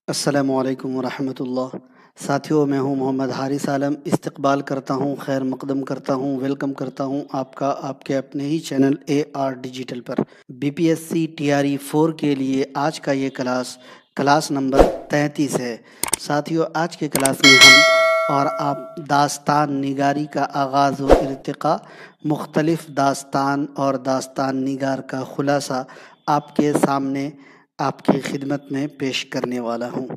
السلام علیکم ورحمۃ اللہ۔ ساتھیوں، میں ہوں محمد حارث عالم۔ استقبال کرتا ہوں، خیر مقدم کرتا ہوں، ویلکم کرتا ہوں آپ کے اپنے ہی چینل ڈیجیٹل پر۔ BPSC TRE 4 کے لیے آج کا یہ کلاس نمبر 33 ہے۔ ساتھیوں، آج کے کلاس میں ہم اور آپ داستان نگاری کا آغاز و ارتقاء، مختلف داستان اور داستان نگار کا خلاصہ آپ کے سامنے آپ کی خدمت میں پیش کرنے والا ہوں۔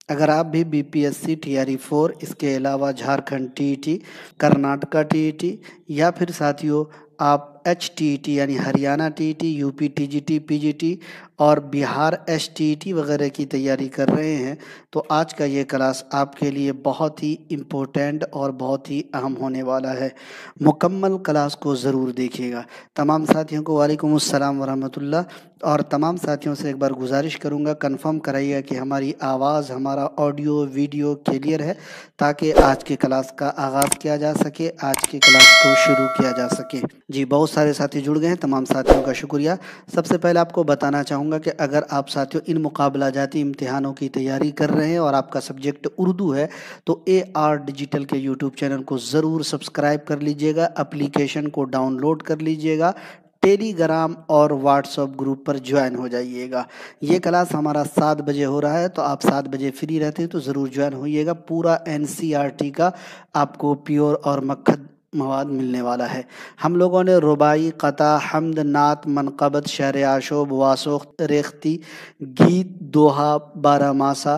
اگر آپ بھی BPSC TRE 4، اس کے علاوہ جھارکھنڈ TET، کرناٹکا TET، یا پھر ساتھیوں آپ HTET یعنی Haryana TET، UP TGT PGT اور بہار STET وغیرہ کی تیاری کر رہے ہیں، تو آج کا یہ کلاس آپ کے لیے بہت ہی امپورٹنٹ اور بہت ہی اہم ہونے والا ہے۔ مکمل کلاس کو ضرور دیکھیے گا۔ تمام ساتھیوں کو وعلیکم السلام ورحمۃ اللہ، اور تمام ساتھیوں سے ایک بار گزارش کروں گا، کنفرم کرائیے کہ ہماری آواز، ہمارا آڈیو ویڈیو کلیئر ہے، تاکہ آج کے کلاس کا آغاز کیا جا سکے، آج کے کلاس کو شروع کیا جا سکے۔ جی، بہت سارے ساتھی جڑ گئے ہیں، تمام ساتھیوں کا شکریہ۔ سب سے پہلے آپ کو بتانا چاہوں گا کہ اگر آپ ساتھیوں ان مقابلہ جاتی امتحانوں کی تیاری کر رہے ہیں اور آپ کا سبجیکٹ اردو ہے، تو ڈیجیٹل کے یوٹیوب چینل کو ضرور سبسکرائب کر لیجئے گا، اپلیکیشن کو ڈاؤن لوڈ کر لیجئے گا، ٹیلی گرام اور واٹس ایپ گروپ پر جوائن ہو جائیے گا۔ یہ کلاس ہمارا 7 بجے ہو رہا ہے، تو آپ 7 بجے فری رہتے ہیں تو ضرور جوائن ہوئیے گا۔ پورا NCERT کا آپ کو پیور اور مکھد مواد ملنے والا ہے۔ ہم لوگوں نے رباعی، قطع، حمد، نعت، منقبت، شعر آشوب، واسوخت، ریختی، گیت، دوہا، بارہ ماسہ،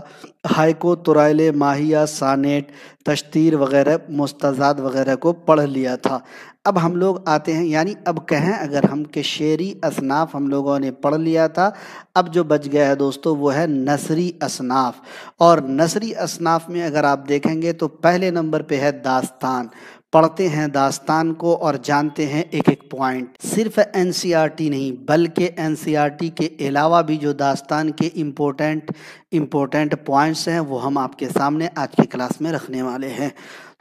ہائکو، ترائلے، ماہیہ، سانیٹ، تشتیر وغیرہ، مستزاد وغیرہ کو پڑھ لیا تھا۔ اب ہم لوگ آتے ہیں، یعنی اب کہیں اگر ہم کہ شعری اصناف ہم لوگوں نے پڑھ لیا تھا، اب جو بچ گیا ہے دوستو وہ ہے نثری اصناف۔ اور نثری اصناف میں اگر آپ دیکھیں گے تو پہلے نمبر پہ ہے داستان۔ پڑھتے ہیں داستان کو اور جانتے ہیں ایک ایک پوائنٹ۔ صرف NCERT نہیں بلکہ NCERT کے علاوہ بھی جو داستان کے امپورٹنٹ پوائنٹس ہیں وہ ہم آپ کے سامنے آج کی کلاس میں رکھنے والے ہیں۔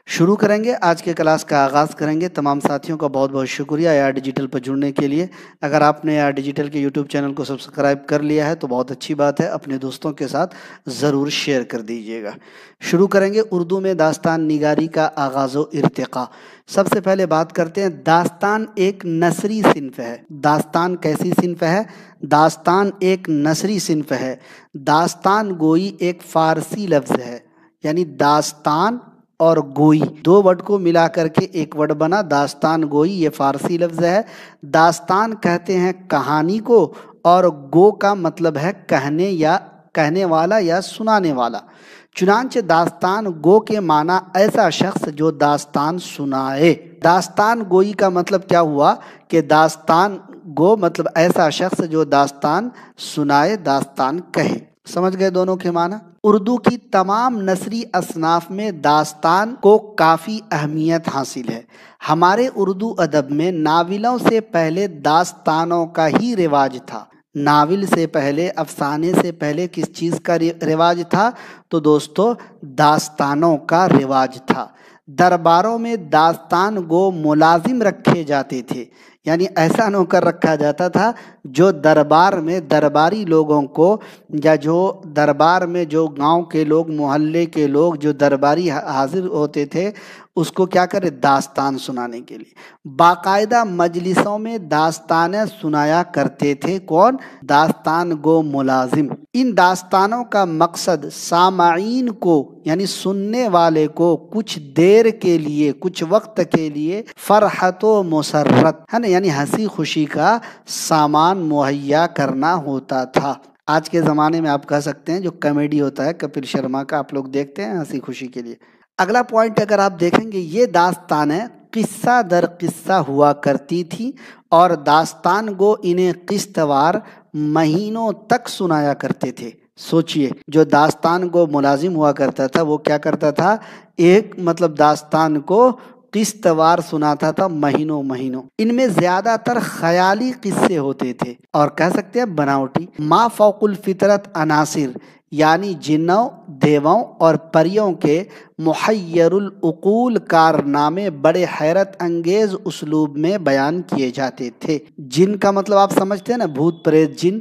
شروع کریں گے، آج کے کلاس کا آغاز کریں گے۔ تمام ساتھیوں کا بہت بہت شکریہ ڈیجیٹل پر جڑنے کے لیے۔ اگر آپ نے ڈیجیٹل کے یوٹیوب چینل کو سبسکرائب کر لیا ہے تو بہت اچھی بات ہے، اپنے دوستوں کے ساتھ ضرور شیئر کر دیجیے گا۔ شروع کریں گے اردو میں داستان نگاری کا آغاز و ارتقاء۔ سب سے پہلے بات کرتے ہیں، داستان ایک نثری صنف ہے۔ داستان کیسی صنف ہے؟ داستان ایک نثری صنف ہے۔ داستان گوئی ایک فارسی لفظ ہے، یعنی داستان اور گوئی دو ورڈ کو ملا کر کے ایک ورڈ بنا داستان گوئی، یہ فارسی لفظ ہے۔ داستان کہتے ہیں کہانی کو، اور گو کا مطلب ہے کہنے والا یا سنانے والا۔ چنانچہ داستان گو کے معنی ایسا شخص جو داستان سنائے۔ داستان گوئی کا مطلب کیا ہوا کہ داستان گو مطلب ایسا شخص جو داستان سنائے، داستان کہے۔ سمجھ گئے دونوں کے معنی؟ اردو کی تمام نثری اصناف میں داستان کو کافی اہمیت حاصل ہے۔ ہمارے اردو ادب میں ناولوں سے پہلے داستانوں کا ہی رواج تھا۔ ناول سے پہلے، افسانے سے پہلے کس چیز کا رواج تھا؟ تو دوستو داستانوں کا رواج تھا۔ درباروں میں داستان گو ملازم رکھے جاتے تھے، یعنی ایسا نوکر رکھا جاتا تھا جو دربار میں درباری لوگوں کو، یا جو دربار میں جو گاؤں کے لوگ، محلے کے لوگ جو درباری حاضر ہوتے تھے، اس کو کیا کرے؟ داستان سنانے کے لیے باقاعدہ مجلسوں میں داستانیں سنایا کرتے تھے۔ کون؟ داستان گو ملازم۔ ان داستانوں کا مقصد سامعین کو، یعنی سننے والے کو کچھ دیر کے لیے، کچھ وقت کے لیے فرحت و مسرت ہے نا، یعنی ہنسی خوشی کا سامان مہیا کرنا ہوتا تھا۔ آج کے زمانے میں آپ کہہ سکتے ہیں جو کامیڈی ہوتا ہے کپل شرما کا، آپ لوگ دیکھتے ہیں ہنسی خوشی کے لیے۔ اگلا پوائنٹ اگر آپ دیکھیں گے، یہ داستانیں قصہ در قصہ ہوا کرتی تھی، اور داستان گو انہیں قسط وار مہینوں تک سنایا کرتے تھے۔ سوچئے، جو داستان گو ملازم ہوا کرتا تھا وہ کیا کرتا تھا؟ ایک داستان کو قسط وار سناتا تھا، مہینوں۔ ان میں زیادہ تر خیالی قصے ہوتے تھے، اور کہہ سکتے ہیں بناوٹی۔ ما فوق الفطرت عناصر، یعنی جنوں، دیووں اور پریوں کے محیر العقول کارنامے بڑے حیرت انگیز اسلوب میں بیان کیے جاتے تھے۔ جن کا مطلب آپ سمجھتے ہیں نا، بھوت پریت جن،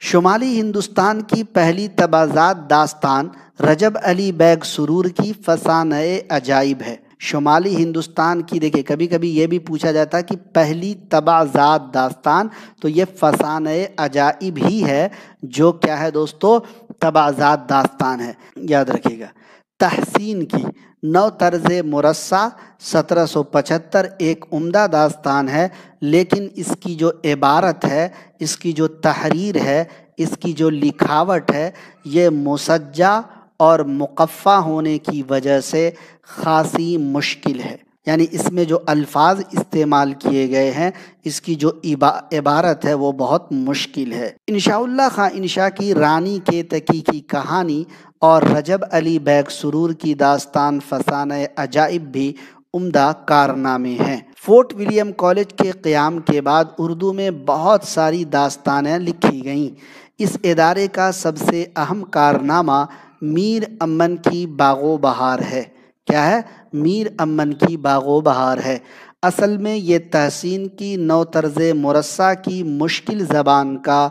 شمالی ہندوستان کی پہلی تبازات داستان رجب علی بیگ سرور کی فسانہ عجائب ہے۔ شمالی ہندوستان کی دیکھیں، کبھی کبھی یہ بھی پوچھا جاتا ہے کہ پہلی تبازات داستان، تو یہ فسانہ عجائب ہی ہے جو کیا ہے دوستو، تبازات داستان ہے، یاد رکھیے گا۔ تحسین کی نو طرز مرصع 1775 ایک عمدہ داستان ہے، لیکن اس کی جو عبارت ہے، اس کی جو تحریر ہے، اس کی جو لکھاوٹ ہے، یہ مسجع اور مقفع ہونے کی وجہ سے خاصی مشکل ہے۔ یعنی اس میں جو الفاظ استعمال کیے گئے ہیں، اس کی جو عبارت ہے وہ بہت مشکل ہے۔ انشاءاللہ خاں انشاء کی رانی کے تقی کی کہانی اور رجب علی بیگ سرور کی داستان فسانہ عجائب بھی عمدہ کارنامے ہیں۔ فورٹ ولیم کالج کے قیام کے بعد اردو میں بہت ساری داستانیں لکھی گئیں۔ اس ادارے کا سب سے اہم کارنامہ میر امن کی باغ و بہار ہے۔ کیا ہے؟ میر امن کی باغ و بہار ہے۔ اصل میں یہ تحسین کی نو طرز مرصع کی مشکل زبان کا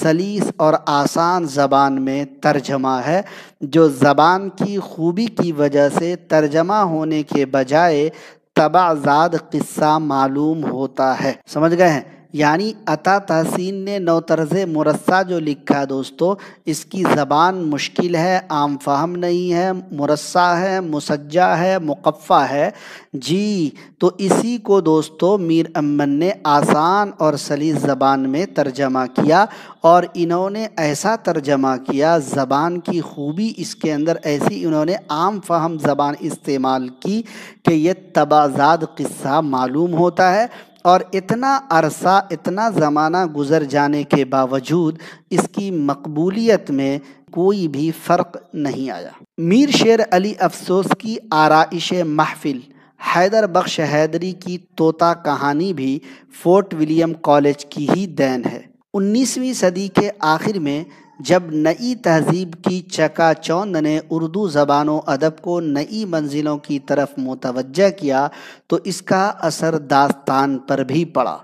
سلیس اور آسان زبان میں ترجمہ ہے، جو زبان کی خوبی کی وجہ سے ترجمہ ہونے کے بجائے تبعزاد قصہ معلوم ہوتا ہے۔ سمجھ گئے ہیں؟ یعنی عطا تحسین نے نو طرز مرصع جو لکھا دوستو، اس کی زبان مشکل ہے، عام فہم نہیں ہے، مرصع ہے، مسجع ہے، مقفع ہے جی، تو اسی کو دوستو میر امن نے آسان اور سلیس زبان میں ترجمہ کیا، اور انہوں نے ایسا ترجمہ کیا، زبان کی خوبی اس کے اندر ایسی انہوں نے عام فہم زبان استعمال کی کہ یہ تبعزاد قصہ معلوم ہوتا ہے، اور اتنا عرصہ، اتنا زمانہ گزر جانے کے باوجود اس کی مقبولیت میں کوئی بھی فرق نہیں آیا۔ میر شیر علی افسوس کی آرائش محفل، حیدر بخش حیدری کی طوطا کہانی بھی فورٹ ولیم کالج کی ہی دین ہے۔ 19ویں صدی کے آخر میں جب نئی تہذیب کی چکا چوند نے اردو زبان و ادب کو نئی منزلوں کی طرف متوجہ کیا، تو اس کا اثر داستان پر بھی پڑا۔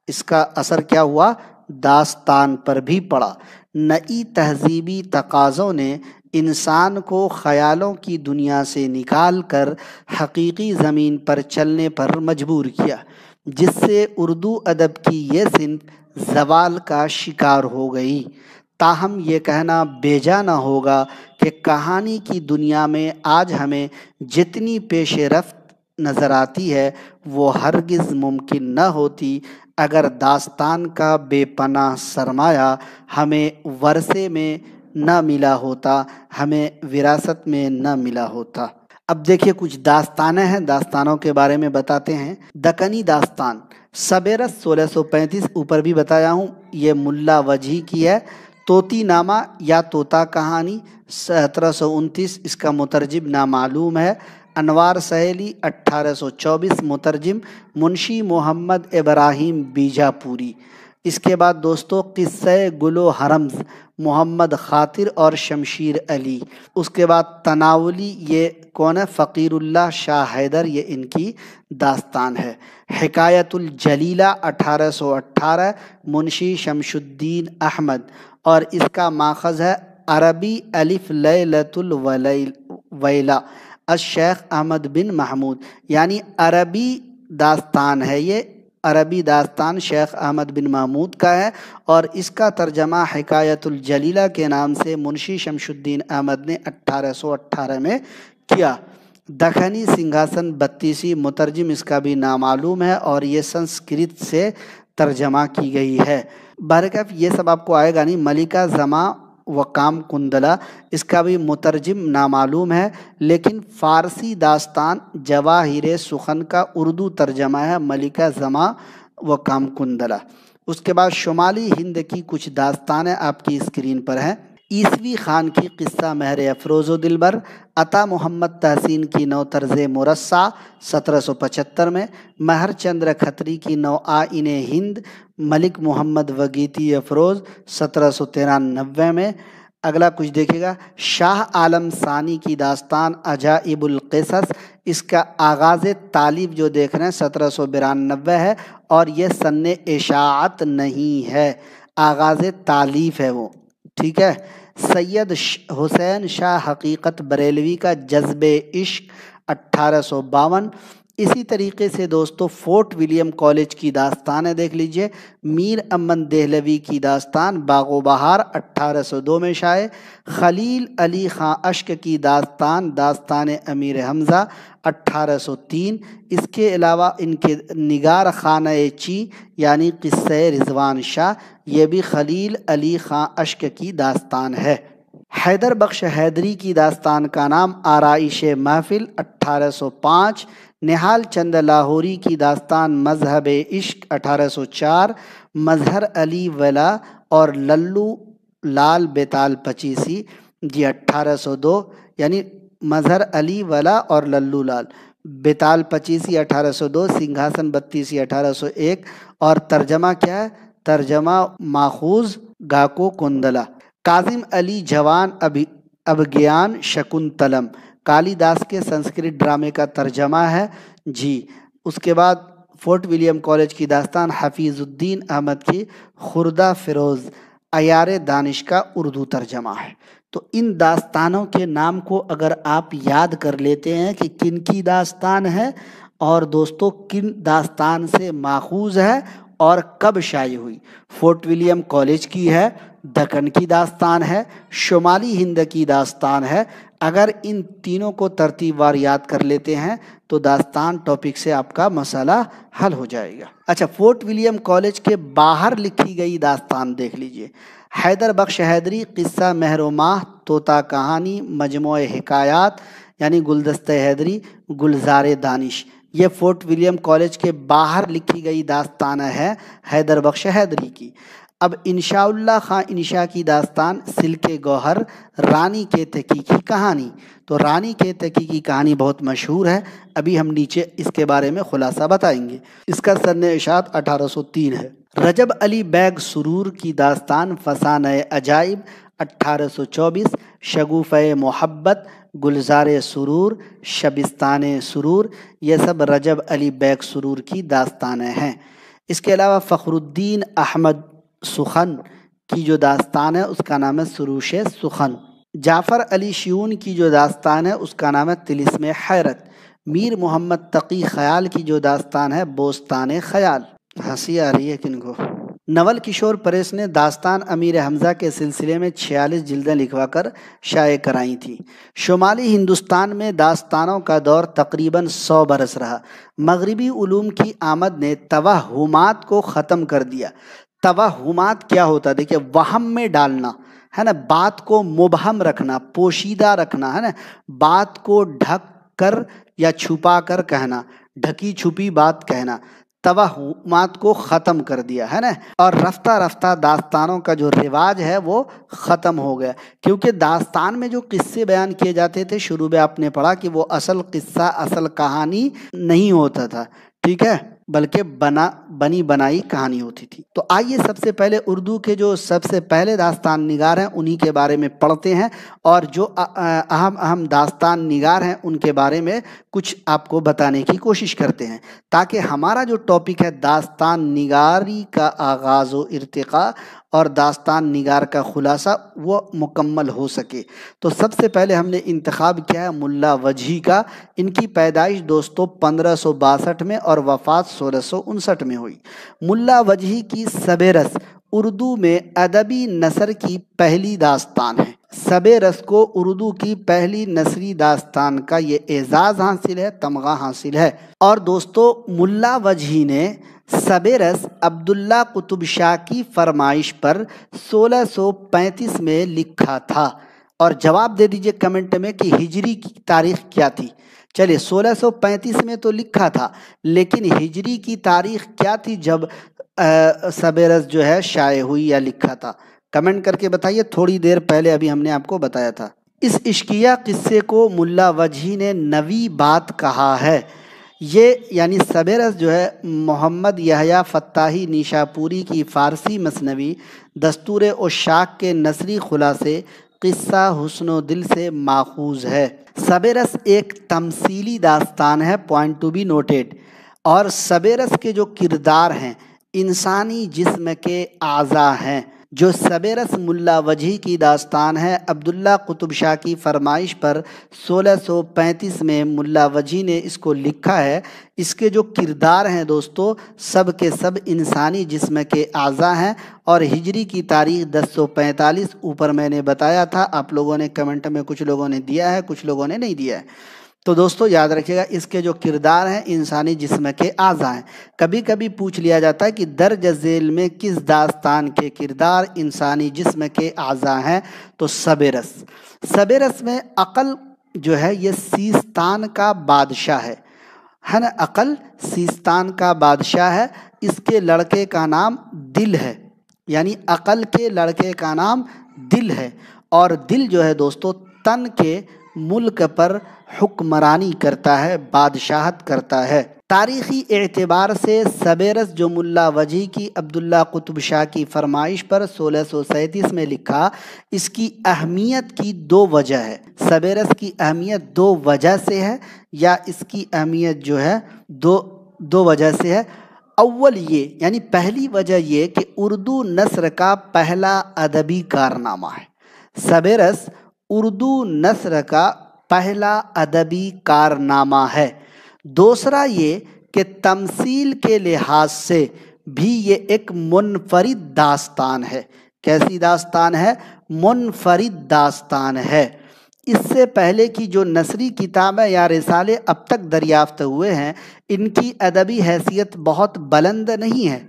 اس کا اثر کیا ہوا؟ داستان پر بھی پڑا۔ نئی تہذیبی تقاضوں نے انسان کو خیالوں کی دنیا سے نکال کر حقیقی زمین پر چلنے پر مجبور کیا، جس سے اردو ادب کی یہ صنف زوال کا شکار ہو گئی۔ تاہم یہ کہنا بیجا نہ ہوگا کہ کہانی کی دنیا میں آج ہمیں جتنی پیش رفت نظر آتی ہے، وہ ہرگز ممکن نہ ہوتی اگر داستان کا بے پناہ سرمایہ ہمیں ورثے میں نہ ملا ہوتا، ہمیں وراثت میں نہ ملا ہوتا۔ اب دیکھیے کچھ داستانیں ہیں، داستانوں کے بارے میں بتاتے ہیں۔ دکنی داستان سبیرس 1635، اوپر بھی بتایا ہوں، یہ ملا وجہی کی ہے۔ طوطی نامہ یا طوطا کہانی 1729، اس کا مترجم نامعلوم ہے۔ انوار سہیلی 1824، مترجم منشی محمد ابراہیم بیجاپوری۔ اس کے بعد دوستو قصہ گل و حرمز، محمد خاطر اور شمشیر علی۔ اس کے بعد تناولی، یہ کون ہے؟ فقیر اللہ شاہ حیدر، یہ ان کی داستان ہے۔ حکایت الجلیلہ 1818، منشی شمش الدین احمد، اور اس کا ماخذ ہے عربی الف لیلۃ الویلہ الشیخ احمد بن محمود، یعنی عربی داستان ہے، یہ عربی داستان شیخ احمد بن محمود کا ہے، اور اس کا ترجمہ حکایت الجلیلہ کے نام سے منشی شمش الدین احمد نے 1818 میں کیا۔ دکنی سنگھاسن 32، مترجم اس کا بھی نامعلوم ہے، اور یہ سنسکرت سے ترجمہ کی گئی ہے۔ بہرکیف یہ سب آپ کو آئے گا نہیں۔ ملکہ زماں و کام کندلہ، اس کا بھی مترجم نامعلوم ہے، لیکن فارسی داستان جواہر سخن کا اردو ترجمہ ہے ملکہ زماں و کام کندلہ۔ اس کے بعد شمالی ہند کی کچھ داستانیں آپ کی اسکرین پر ہیں۔ عیسوی خان کی قصہ مہر افروز و دلبر، عطا محمد تحسین کی نو طرز مرصع 1775 میں، مہر چندر کھتری کی نو آئین ہند، ملک محمد وگیتی افروز 1793 میں۔ اگلا کچھ دیکھے گا، شاہ عالم ثانی کی داستان عجائب القصص، اس کا آغاز تالیف جو دیکھ رہے ہیں 1792 ہے، اور یہ سن اشاعت نہیں ہے۔ آغاز تالیف ہے وہ، ٹھیک ہے۔ سید حسین شاہ حقیقت بریلوی کا جذب عشق 1852۔ اسی طریقے سے دوستو فورٹ ولیم کالج کی داستانیں دیکھ لیجئے، میر امن دہلوی کی داستان باغ و بہار 1802 میں شائع، خلیل علی خاں اشک کی داستان داستان امیر حمزہ 1803۔ اس کے علاوہ ان کے نگار خانہ چی یعنی قصہ رضوان شاہ، یہ بھی خلیل علی خاں اشک کی داستان ہے۔ حیدر بخش حیدری کی داستان کا نام آرائش محفل 1805۔ نہال چند لاہوری کی داستان مذہب عشق 1804۔ مظہر علی ولا اور للو لال بیتال پچیسی جی 1802، یعنی مظہر علی ولا اور للو لال بیتال پچیسی 1802، سنگھاسن بتیسی 1801، اور ترجمہ کیا ہے؟ ترجمہ ماخوذ گاکو کندلا۔ کاظم علی جوان ابگیان شکنتلم کالی داس کے سنسکرت ڈرامے کا ترجمہ ہے جی۔ اس کے بعد فورٹ ولیم کالج کی داستان حفیظ الدین احمد کی خردہ فیروز عیار دانش کا اردو ترجمہ ہے۔ تو ان داستانوں کے نام کو اگر آپ یاد کر لیتے ہیں کہ کن کی داستان ہے اور دوستو کن داستان سے ماخوذ ہے اور کب شائع ہوئی، فورٹ ولیم کالج کی ہے، دکن کی داستان ہے، شمالی ہند کی داستان ہے، اگر ان تینوں کو ترتیب وار یاد کر لیتے ہیں تو داستان ٹاپک سے آپ کا مسئلہ حل ہو جائے گا۔ اچھا، فورٹ ولیم کالج کے باہر لکھی گئی داستان دیکھ لیجئے۔ حیدر بخش حیدری قصہ مہر و ماہ، طوطا کہانی، مجموعہ حکایات یعنی گلدستہ حیدری، گلزار دانش، یہ فورٹ ولیم کالج کے باہر لکھی گئی داستان ہے حیدر بخش حیدری کی۔ اب انشاء اللہ خاں انشا کی داستان سلک گوہر، رانی کے تقی کی کہانی۔ تو رانی کے تقی کی کہانی بہت مشہور ہے، ابھی ہم نیچے اس کے بارے میں خلاصہ بتائیں گے۔ اس کا سن اشاعت 1803 ہے۔ رجب علی بیگ سرور کی داستان فسانہ عجائب 1824، شگوفہ محبت، گلزار سرور، شبستان سرور، یہ سب رجب علی بیگ سرور کی داستانیں ہیں۔ اس کے علاوہ فخر الدین احمد سخن کی جو داستان ہے اس کا نام ہے سروش سخن۔ جعفر علی شیون کی جو داستان ہے اس کا نام ہے طلسم حیرت۔ میر محمد تقی خیال کی جو داستان ہے بوستان خیال۔ ہنسی آ رہی ہے کن کو؟ نول کشور پریس نے داستان امیر حمزہ کے سلسلے میں 46 جلدیں لکھوا کر شائع کرائی تھیں۔ شمالی ہندوستان میں داستانوں کا دور تقریباً 100 برس رہا۔ مغربی علوم کی آمد نے توہمات کو ختم کر دیا۔ توہمات کیا ہوتا؟ دیکھیں، وہم میں ڈالنا ہے نا، بات کو مبہم رکھنا، پوشیدہ رکھنا ہے نا، بات کو ڈھک کر یا چھپا کر کہنا، ڈھکی چھپی بات کہنا، توہمات کو ختم کر دیا ہے نا۔ اور رفتہ رفتہ داستانوں کا جو رواج ہے وہ ختم ہو گیا، کیونکہ داستان میں جو قصے بیان کیے جاتے تھے شروع میں آپ نے پڑھا کہ وہ اصل قصہ اصل کہانی نہیں ہوتا تھا، ٹھیک ہے، بلکہ بنی بنائی کہانی ہوتی تھی۔ تو آئیے سب سے پہلے اردو کے جو سب سے پہلے داستان نگار ہیں انہی کے بارے میں پڑھتے ہیں، اور جو اہم داستان نگار ہیں ان کے بارے میں کچھ آپ کو بتانے کی کوشش کرتے ہیں، تاکہ ہمارا جو ٹاپک ہے داستان نگاری کا آغاز و ارتقاء اور داستان نگار کا خلاصہ وہ مکمل ہو سکے۔ تو سب سے پہلے ہم نے انتخاب کیا ہے ملا وجہی کا۔ ان کی پیدائش دوستو 1562 میں اور وفات 1659 میں ہوئی۔ ملا وجہی کی سب رس اردو میں ادبی نثر کی پہلی داستان ہے۔ سب رس کو اردو کی پہلی نثری داستان کا یہ اعزاز حاصل ہے، تمغہ حاصل ہے۔ اور دوستو ملا وجہی نے سب رس عبداللہ قطب شاہ کی فرمائش پر 1635 میں لکھا تھا۔ اور جواب دے دیجئے کمنٹ میں کہ ہجری کی تاریخ کیا تھی۔ چلیے 1635 میں تو لکھا تھا، لیکن ہجری کی تاریخ کیا تھی جب سب رس جو ہے شائع ہوئی یا لکھا تھا؟ کمنٹ کر کے بتائیے، تھوڑی دیر پہلے ابھی ہم نے آپ کو بتایا تھا۔ اس عشقیہ قصے کو ملا وجہی نے نوی بات کہا ہے۔ یہ یعنی سب رس جو ہے محمد یحییٰ فتاحی نیشاپوری کی فارسی مثنوی دستور عشاق کے نثری خلاصے قصہ حسن و دل سے ماخوذ ہے۔ سب رس ایک تمثیلی داستان ہے، پوائنٹ ٹو بی نوٹیڈ، اور سب رس کے جو کردار ہیں انسانی جسم کے اعضاء ہیں، جو سبیرس ملا وجہی کی داستان ہے۔ عبداللہ قطب شاہ کی فرمائش پر 1635 میں ملا وجہی نے اس کو لکھا ہے۔ اس کے جو کردار ہیں دوستو، سب کے سب انسانی جسم کے اعضاء ہیں، اور ہجری کی تاریخ 1045 اوپر میں نے بتایا تھا، آپ لوگوں نے کمنٹ میں کچھ لوگوں نے دیا ہے، کچھ لوگوں نے نہیں دیا ہے۔ تو دوستو یاد رکھیے گا، اس کے جو کردار ہیں انسانی جسم کے اعضاء ہیں۔ کبھی کبھی پوچھ لیا جاتا ہے کہ درج ذیل میں کس داستان کے کردار انسانی جسم کے اعضاء ہیں؟ تو سبیرس۔ سبیرس میں عقل جو ہے یہ سیستان کا بادشاہ ہے نا، عقل سیستان کا بادشاہ ہے۔ اس کے لڑکے کا نام دل ہے، یعنی عقل کے لڑکے کا نام دل ہے، اور دل جو ہے دوستو تن کے ملک پر حکمرانی کرتا ہے، بادشاہت کرتا ہے۔ تاریخی اعتبار سے سبیرس جو ملا وجہی کی عبداللہ قطب شاہ کی فرمائش پر 1637 میں لکھا، اس کی اہمیت کی دو وجہ ہے۔ سبیرس کی اہمیت دو وجہ سے ہے، یا اس کی اہمیت جو ہے دو وجہ سے ہے۔ اول یہ، یعنی پہلی وجہ یہ کہ اردو نثر کا پہلا ادبی کارنامہ ہے۔ سبیرس اردو نثر کا پہلا ادبی کارنامہ ہے۔ دوسرا یہ کہ تمثیل کے لحاظ سے بھی یہ ایک منفرد داستان ہے۔ کیسی داستان ہے؟ منفرد داستان ہے۔ اس سے پہلے کی جو نثری کتابیں یا رسالے اب تک دریافت ہوئے ہیں، ان کی ادبی حیثیت بہت بلند نہیں ہے۔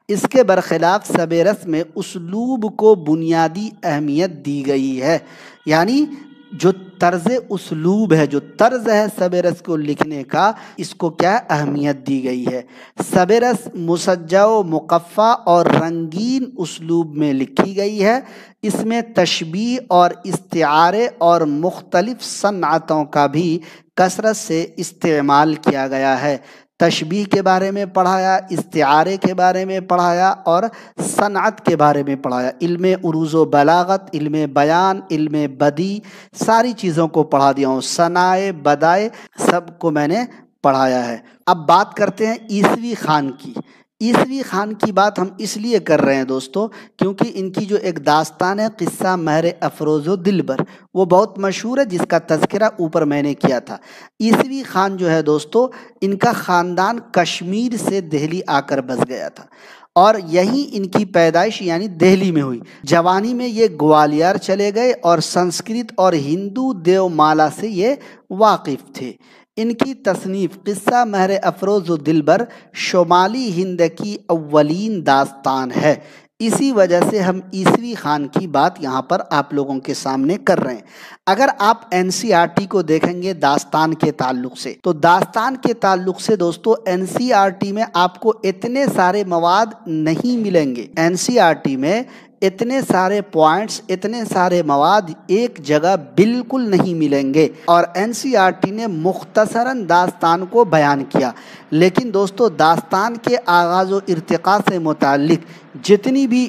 اس کے برخلاف سبیرس میں اسلوب کو بنیادی اہمیت دی گئی ہے، یعنی جو طرز اسلوب ہے، جو طرز ہے سبیرس کو لکھنے کا، اس کو کیا اہمیت دی گئی ہے۔ سبیرس مسجع و مقفع اور رنگین اسلوب میں لکھی گئی ہے۔ اس میں تشبیہ اور استعارے اور مختلف صنعتوں کا بھی کثرت سے استعمال کیا گیا ہے۔ تشبیہ کے بارے میں پڑھایا، استعارے کے بارے میں پڑھایا، اور صنعت کے بارے میں پڑھایا۔ علم عروض و بلاغت، علم بیان، علم بدیع، ساری چیزوں کو پڑھا دیا ہوں۔ صنائع بدائع سب کو میں نے پڑھایا ہے۔ اب بات کرتے ہیں عیسوی خان کی۔ عیسوی خان کی بات ہم اس لیے کر رہے ہیں دوستو کیونکہ ان کی جو ایک داستان ہے قصہ مہر افروز و دلبر، وہ بہت مشہور ہے، جس کا تذکرہ اوپر میں نے کیا تھا۔ عیسوی خان جو ہے دوستو، ان کا خاندان کشمیر سے دہلی آ کر بس گیا تھا، اور یہیں ان کی پیدائش یعنی دہلی میں ہوئی۔ جوانی میں یہ گوالیار چلے گئے اور سنسکرت اور ہندو دیو مالا سے یہ واقف تھے۔ ان کی تصنیف قصہ مہر افروز و دلبر شمالی ہند کی اولین داستان ہے۔ اسی وجہ سے ہم عیسوی خان کی بات یہاں پر آپ لوگوں کے سامنے کر رہے ہیں۔ اگر آپ NCERT کو دیکھیں گے داستان کے تعلق سے، تو داستان کے تعلق سے دوستو NCERT میں آپ کو اتنے سارے مواد نہیں ملیں گے۔ NCERT میں اتنے سارے پوائنٹس، اتنے سارے مواد ایک جگہ بالکل نہیں ملیں گے، اور NCERT نے مختصراً داستان کو بیان کیا۔ لیکن دوستو داستان کے آغاز و ارتقاء سے متعلق جتنی بھی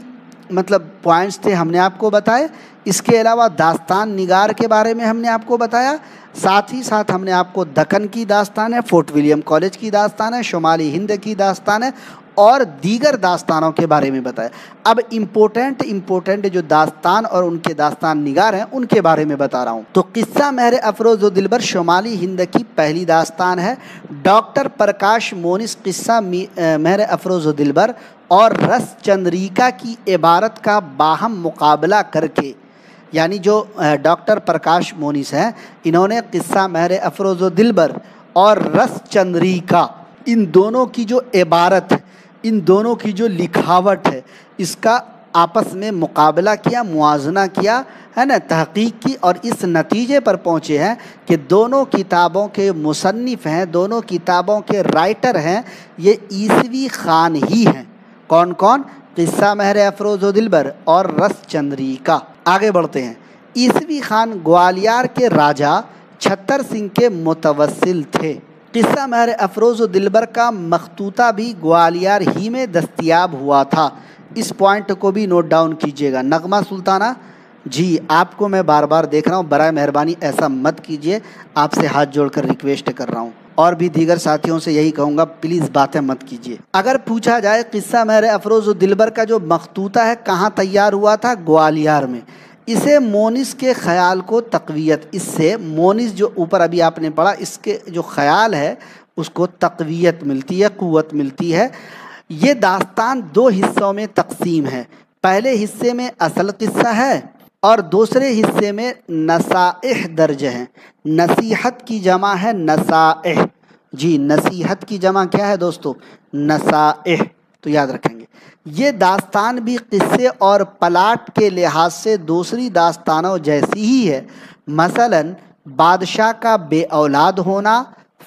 پوائنٹس تھے ہم نے آپ کو بتائے۔ اس کے علاوہ داستان نگار کے بارے میں ہم نے آپ کو بتایا، ساتھ ہی ساتھ ہم نے آپ کو دکن کی داستان ہے، فورٹ ولیم کالج کی داستان ہے، شمالی ہند کی داستان ہے، اور دیگر داستانوں کے بارے میں بتایا۔ اب امپورٹنٹ جو داستان اور ان کے داستان نگار ہیں ان کے بارے میں بتا رہا ہوں۔ تو قصہ مہر افروز و دلبر شمالی ہند کی پہلی داستان ہے۔ ڈاکٹر پرکاش مونس قصہ مہر افروز و دلبر اور رس چندریکا کی عبارت کا باہم مقابلہ کر کے، یعنی جو ڈاکٹر پرکاش مونس ہیں، انہوں نے قصہ مہر افروز و دلبر اور رس چندریکا، ان دونوں کی جو عبارت ہے، ان دونوں کی جو لکھاوٹ ہے، اس کا آپس میں مقابلہ کیا، موازنہ کیا ہے نا، تحقیق کی، اور اس نتیجے پر پہنچے ہیں کہ دونوں کتابوں کے مصنف ہیں، دونوں کتابوں کے رائٹر ہیں، یہ عیسوی خان ہی ہیں۔ کون کون؟ قصہ مہر افروز و دلبر اور رس چندریکا۔ آگے بڑھتے ہیں۔ عیسوی خان گوالیار کے راجہ چھتر سنگھ کے متوسل تھے۔ قصہ مہر افروز و دلبر کا مخطوطہ بھی گوالیار ہی میں دستیاب ہوا تھا۔ اس پوائنٹ کو بھی نوٹ ڈاؤن کیجیے گا۔ نغمہ سلطانہ، جی آپ کو میں بار بار دیکھ رہا ہوں، برائے مہربانی ایسا مت کیجیے، آپ سے ہاتھ جوڑ کر ریکویسٹ کر رہا ہوں۔ اور بھی دیگر ساتھیوں سے یہی کہوں گا پلیز باتیں مت کیجیے۔ اگر پوچھا جائے قصہ مہر افروز و دلبر کا جو مخطوطہ ہے کہاں تیار ہوا تھا؟ گوالیار میں۔ اسے مونس کے خیال کو تقویت، اس سے مونس جو اوپر ابھی آپ نے پڑھا اس کے جو خیال ہے اس کو تقویت ملتی ہے، قوت ملتی ہے۔ یہ داستان دو حصوں میں تقسیم ہے، پہلے حصے میں اصل قصہ ہے اور دوسرے حصے میں نصائح درج ہیں۔ نصیحت کی جمع ہے نصائح، جی نصیحت کی جمع کیا ہے دوستو؟ نصائح، تو یاد رکھیں گے۔ یہ داستان بھی قصے اور پلاٹ کے لحاظ سے دوسری داستانوں جیسی ہی ہے، مثلاً بادشاہ کا بے اولاد ہونا،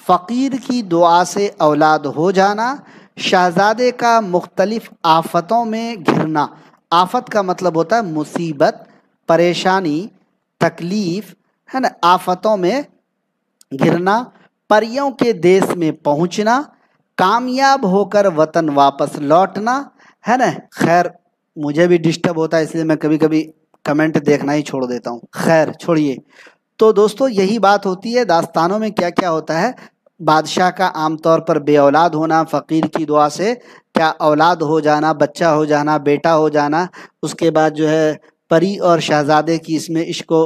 فقیر کی دعا سے اولاد ہو جانا، شہزادے کا مختلف آفتوں میں گھرنا۔ آفت کا مطلب ہوتا ہے مصیبت، پریشانی، تکلیف، ہے نا، آفتوں میں گرنا، پریوں کے دیس میں پہنچنا، کامیاب ہو کر وطن واپس لوٹنا، ہے نا۔ خیر مجھے بھی ڈسٹرب ہوتا ہے اس لیے میں کبھی کبھی کمنٹ دیکھنا ہی چھوڑ دیتا ہوں، خیر چھوڑیے۔ تو دوستو یہی بات ہوتی ہے داستانوں میں کیا کیا ہوتا ہے۔ بادشاہ کا عام طور پر بے اولاد ہونا، فقیر کی دعا سے کیا اولاد ہو جانا، بچہ ہو جانا، بیٹا ہو جانا، اس کے بعد جو ہے پری اور شہزادے کی اس میں عشق و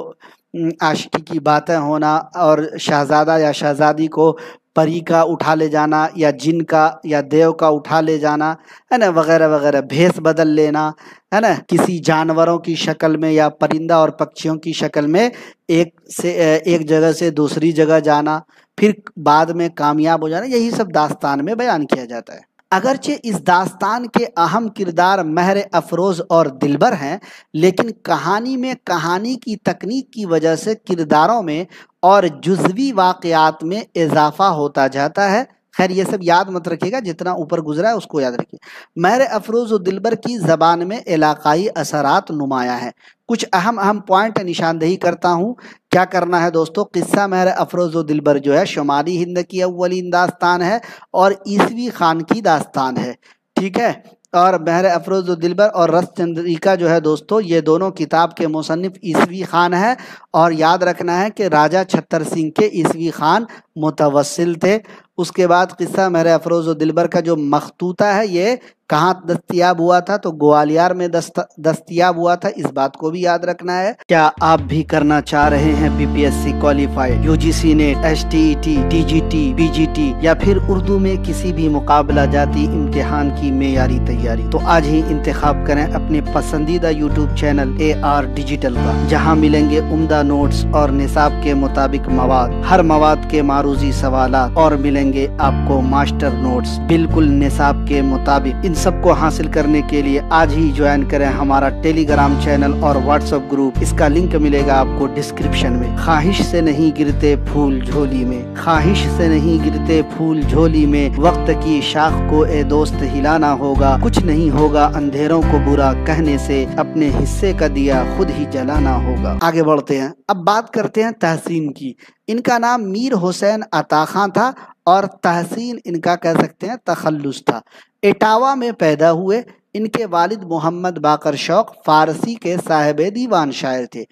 عاشقی کی باتیں ہونا، اور شہزادہ یا شہزادی کو پری کا اٹھا لے جانا یا جن کا یا دیو کا اٹھا لے جانا، ہے نا، وغیرہ وغیرہ، بھیس بدل لینا، ہے نا، کسی جانوروں کی شکل میں یا پرندہ اور پکشیوں کی شکل میں ایک جگہ سے دوسری جگہ جانا، پھر بعد میں کامیاب ہو جانا، یہی سب داستان میں بیان کیا جاتا ہے۔ اگرچہ اس داستان کے اہم کردار مہر افروز اور دلبر ہیں، لیکن کہانی میں کہانی کی تکنیک کی وجہ سے کرداروں میں اور جزوی واقعات میں اضافہ ہوتا جاتا ہے۔ خیر یہ سب یاد مت رکھیے گا، جتنا اوپر گزرا ہے اس کو یاد رکھیے۔ مہر افروز و دلبر کی زبان میں علاقائی اثرات نمایاں ہیں۔ کچھ اہم پوائنٹ نشاندہی کرتا ہوں۔ کیا کرنا ہے دوستو؟ قصہ مہر افروز و دلبر جو ہے شمالی ہند کی اولین داستان ہے اور عیسوی خان کی داستان ہے، ٹھیک ہے۔ اور مہر افروز و دلبر اور رس چندریکا جو ہے دوستو یہ دونوں کتاب کے مصنف عیسوی خان ہے، اور یاد رکھنا ہے کہ راجہ چھتر سنگھ کے عیسوی خان متوسل تھے۔ اس کے بعد قصہ مہر افروز و دلبر کا جو مخطوطہ ہے یہ کہاں دستیاب ہوا تھا؟ تو گوالیار میں دستیاب ہوا تھا، اس بات کو بھی یاد رکھنا ہے۔ کیا آپ بھی کرنا چاہ رہے ہیں BPSC qualified, UGC NET, STET، DGT، PGT یا پھر اردو میں کسی بھی مقابلہ جاتی امتحان کی معیاری تیاری؟ تو آج ہی انتخاب کریں اپنے پسندیدہ YouTube چینل AR ڈیجیٹل کا، جہاں ملیں گے عمدہ نوٹس اور نصاب کے مطابق مواد، ہر مواد کے معروضی سوالات، اور ملیں گے آپ کو ماسٹر نوٹس بالکل نصاب کے مطابق۔ ان سب کو حاصل کرنے کے لیے آج ہی جوائن کریں ہمارا ٹیلی گرام چینل اور واٹس ایپ گروپ، اس کا لنک ملے گا آپ کو ڈسکرپشن میں۔ خواہش سے نہیں گرتے پھول جھولی میں، خواہش سے نہیں گرتے پھول جھولی میں، وقت کی شاخ کو اے دوست ہلانا ہوگا، کچھ نہیں ہوگا اندھیروں کو برا کہنے سے، اپنے حصے کا دیا خود ہی جلانا ہوگا۔ آگے بڑھتے ہیں، اب بات کرتے ہیں تحسین کی۔ ان کا نام میر حسین عطا خاں تھا اور تحسین ان کا کہہ سکتے ہیں تخلص تھا۔ اٹاوا میں پیدا ہوئے۔ ان کے والد محمد باقر شوق فارسی کے صاحب دیوان شاعر تھے۔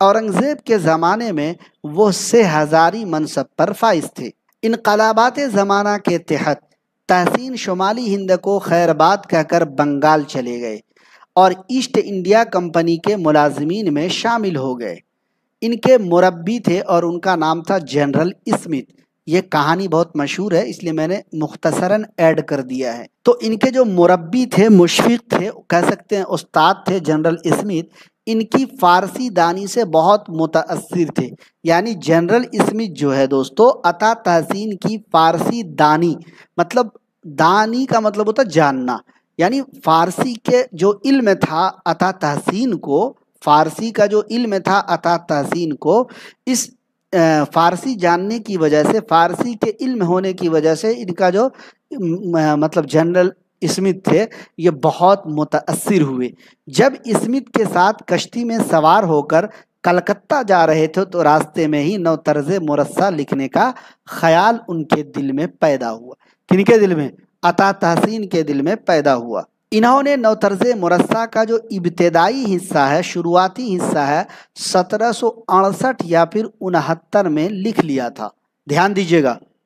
اورنگزیب کے زمانے میں وہ 6000 منصب پر فائز تھے۔ انقلابات زمانہ کے تحت تحسین شمالی ہند کو خیر باد کہہ کر بنگال چلے گئے اور ایسٹ انڈیا کمپنی کے ملازمین میں شامل ہو گئے۔ ان کے مربی تھے اور ان کا نام تھا جنرل اسمتھ۔ یہ کہانی بہت مشہور ہے اس لیے میں نے مختصراً ایڈ کر دیا ہے۔ تو ان کے جو مربی تھے، مشفق تھے، کہہ سکتے ہیں استاد تھے جنرل اسمتھ، ان کی فارسی دانی سے بہت متاثر تھے۔ یعنی جنرل اسمتھ جو ہے دوستو عطا تحسین کی فارسی دانی، مطلب دانی کا مطلب ہوتا جاننا، یعنی فارسی کے جو علم تھا عطا تحسین کو، فارسی کا جو علم تھا عطا تحسین کو، اس فارسی جاننے کی وجہ سے، فارسی کے علم ہونے کی وجہ سے ان کا جو مطلب جنرل اسمتھ تھے یہ بہت متاثر ہوئے۔ جب اسمتھ کے ساتھ کشتی میں سوار ہو کر کلکتہ جا رہے تھے تو راستے میں ہی نو طرز مرصع لکھنے کا خیال ان کے دل میں پیدا ہوا۔ کن کے دل میں؟ عطا تحسین کے دل میں پیدا ہوا۔ انہوں نے نو طرز مرصع کا جو ابتدائی حصہ ہے، شروعاتی حصہ ہے، 1768 یا پھر 69 میں لکھ لیا تھا۔ دھیان دیجیے گا،